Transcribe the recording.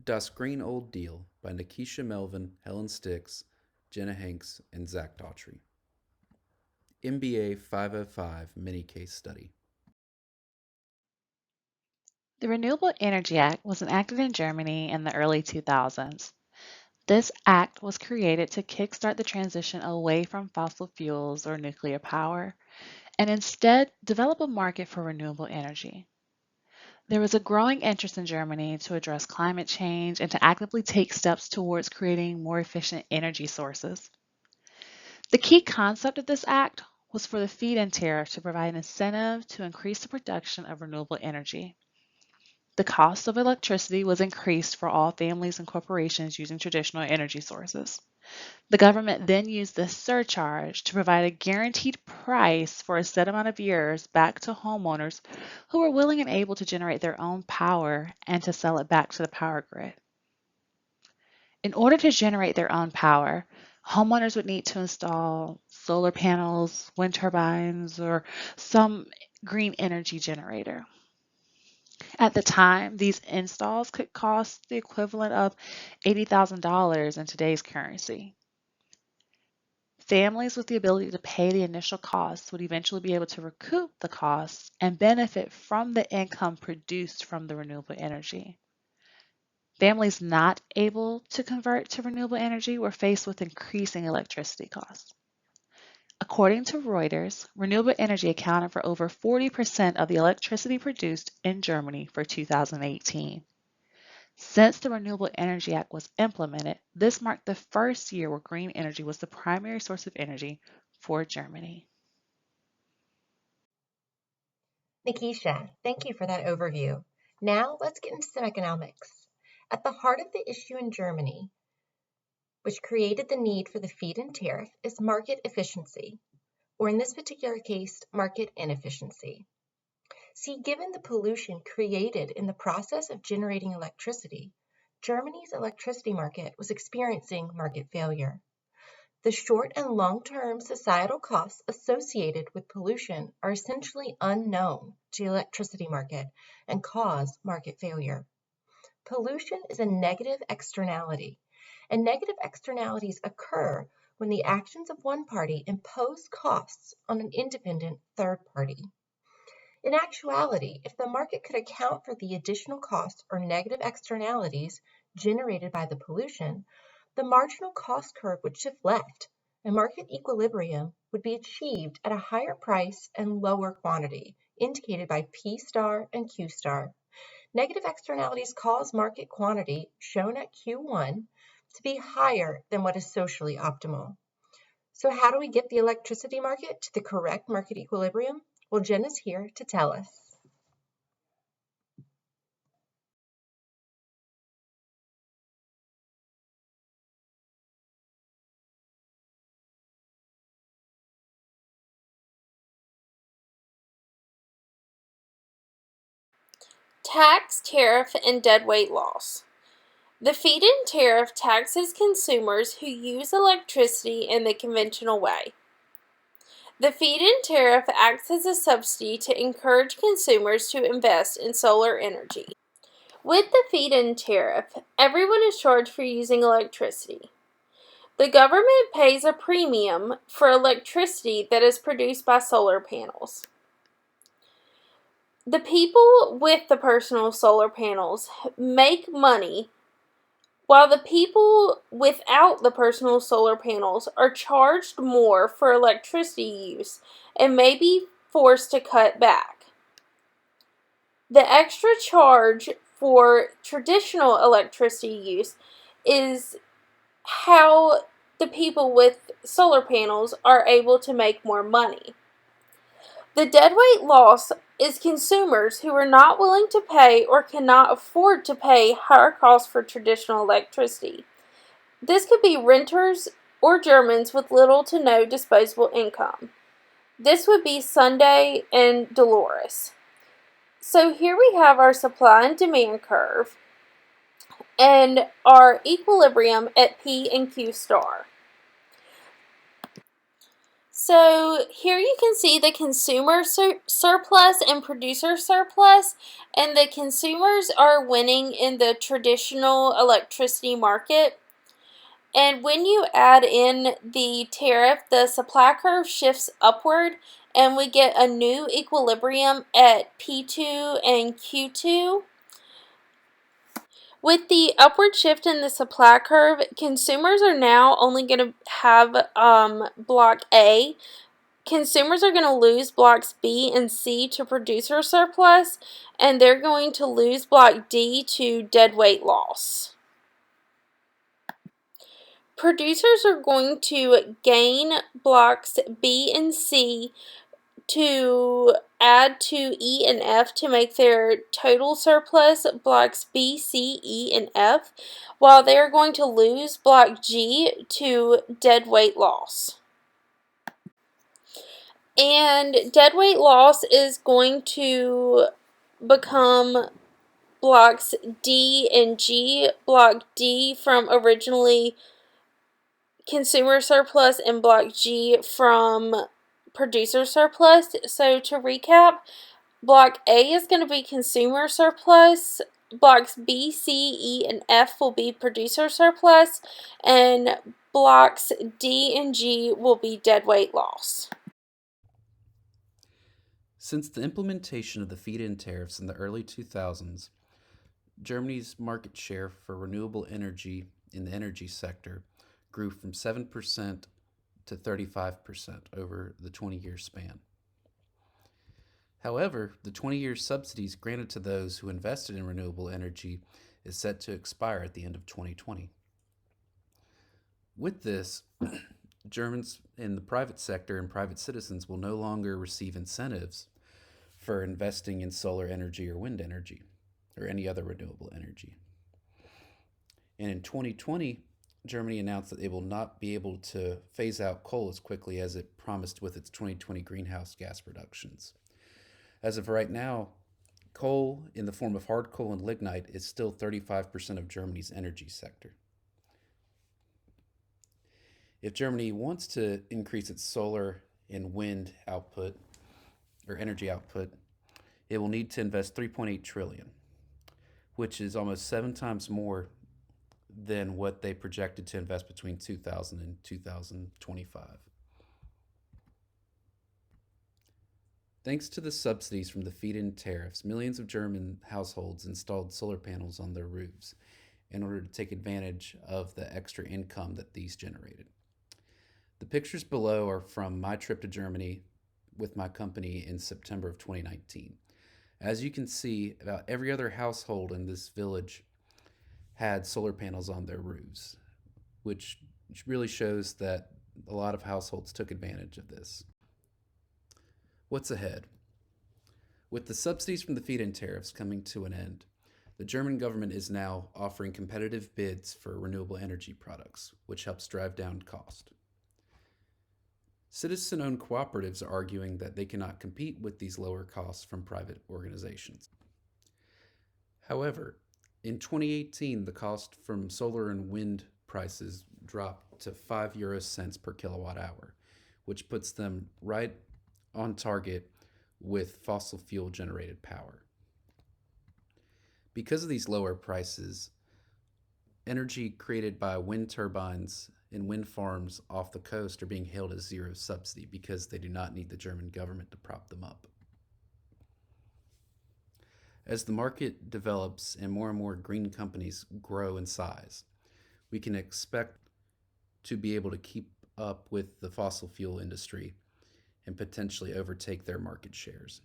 Das Green Old Deal by NaKeshia, Melvin, Helen Stix, Jenna and Daughtry. MBA 505 Mini Case Study. The Renewable Energy Act was enacted in Germany in the early 2000s. This act was created to kickstart the transition away from fossil fuels or nuclear power and instead develop a market for renewable energy. There was a growing interest in Germany to address climate change and to actively take steps towards creating more efficient energy sources. The key concept of this act was for the feed-in tariff to provide an incentive to increase the production of renewable energy. The cost of electricity was increased for all families and corporations using traditional energy sources. The government then used this surcharge to provide a guaranteed price for a set amount of years back to homeowners who were willing and able to generate their own power and to sell it back to the power grid. In order to generate their own power, homeowners would need to install solar panels, wind turbines, or some green energy generator. At the time, these installs could cost the equivalent of $80,000 in today's currency. Families with the ability to pay the initial costs would eventually be able to recoup the costs and benefit from the income produced from the renewable energy. Families not able to convert to renewable energy were faced with increasing electricity costs. According to Reuters, renewable energy accounted for over 40% of the electricity produced in Germany for 2018. Since the Renewable Energy Act was implemented, this marked the first year where green energy was the primary source of energy for Germany. NaKeshia, thank you for that overview. Now let's get into some economics. At the heart of the issue in Germany, which created the need for the feed-in tariff, is market efficiency, or in this particular case, market inefficiency. See, given the pollution created in the process of generating electricity, Germany's electricity market was experiencing market failure. The short and long-term societal costs associated with pollution are essentially unknown to the electricity market and cause market failure. Pollution is a negative externality, and negative externalities occur when the actions of one party impose costs on an independent third party. In actuality, if the market could account for the additional costs or negative externalities generated by the pollution, the marginal cost curve would shift left, and market equilibrium would be achieved at a higher price and lower quantity, indicated by P star and Q star. Negative externalities cause market quantity, shown at Q1, to be higher than what is socially optimal. So how do we get the electricity market to the correct market equilibrium? Well, Jenna's here to tell us. Tax, tariff, and deadweight loss. The feed-in tariff taxes consumers who use electricity in the conventional way. The feed-in tariff acts as a subsidy to encourage consumers to invest in solar energy. With the feed-in tariff, everyone is charged for using electricity. The government pays a premium for electricity that is produced by solar panels. The people with the personal solar panels make money, while the people without the personal solar panels are charged more for electricity use and may be forced to cut back. The extra charge for traditional electricity use is how the people with solar panels are able to make more money. The deadweight loss is consumers who are not willing to pay or cannot afford to pay higher costs for traditional electricity. This could be renters or Germans with little to no disposable income. This would be Sunday and Dolores. So here we have our supply and demand curve and our equilibrium at P and Q star. So here you can see the consumer surplus and producer surplus, and the consumers are winning in the traditional electricity market. And when you add in the tariff, the supply curve shifts upward, and we get a new equilibrium at P2 and Q2. With the upward shift in the supply curve, consumers are now only going to have block A. Consumers are going to lose blocks B and C to producer surplus, and they're going to lose block D to deadweight loss. Producers are going to gain blocks B and C to add to E and F to make their total surplus blocks B, C, E, and F, while they are going to lose block G to deadweight loss. And deadweight loss is going to become blocks D and G. Block D from originally consumer surplus and block G from producer surplus. So to recap, block A is going to be consumer surplus, blocks B, C, E, and F will be producer surplus, and blocks D and G will be deadweight loss. Since the implementation of the feed-in tariffs in the early 2000s, Germany's market share for renewable energy in the energy sector grew from 7% to 35% over the 20-year span. However, the 20-year subsidies granted to those who invested in renewable energy is set to expire at the end of 2020. With this, Germans in the private sector and private citizens will no longer receive incentives for investing in solar energy or wind energy or any other renewable energy. And in 2020, Germany announced that they will not be able to phase out coal as quickly as it promised with its 2020 greenhouse gas reductions. As of right now, coal in the form of hard coal and lignite is still 35% of Germany's energy sector. If Germany wants to increase its solar and wind output or energy output, it will need to invest 3.8 trillion, which is almost 7 times more than what they projected to invest between 2000 and 2025. Thanks to the subsidies from the feed-in tariffs, millions of German households installed solar panels on their roofs in order to take advantage of the extra income that these generated. The pictures below are from my trip to Germany with my company in September of 2019. As you can see, about every other household in this village had solar panels on their roofs, which really shows that a lot of households took advantage of this. What's ahead? With the subsidies from the feed-in tariffs coming to an end, the German government is now offering competitive bids for renewable energy products, which helps drive down cost. Citizen-owned cooperatives are arguing that they cannot compete with these lower costs from private organizations. However, in 2018, the cost from solar and wind prices dropped to 5 euro cents per kilowatt hour, which puts them right on target with fossil fuel generated power. Because of these lower prices, energy created by wind turbines and wind farms off the coast are being hailed as zero subsidy because they do not need the German government to prop them up. As the market develops and more green companies grow in size, we can expect to be able to keep up with the fossil fuel industry and potentially overtake their market shares.